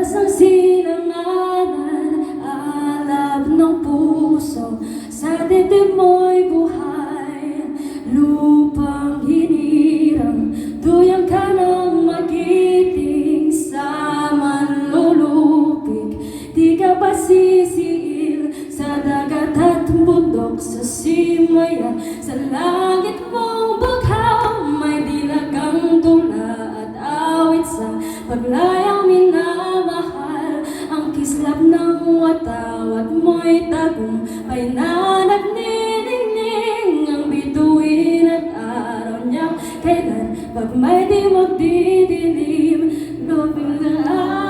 Landas ng silanganan, alab ng puso, sa dibdib mo'y buhay, lupang hinirang, tuyang ka ng magiting sa manlulupig. Di ka pa sisiil sa dagat at bundok, sa simaya, sa langit mong baghaw, may dilagang tula at awit sa paglayang minamahal. Ang kislap ng watawat mo'y tagumpay na nagniningning, ang bituin at araw niya kailan pag may di magdidilim, luping na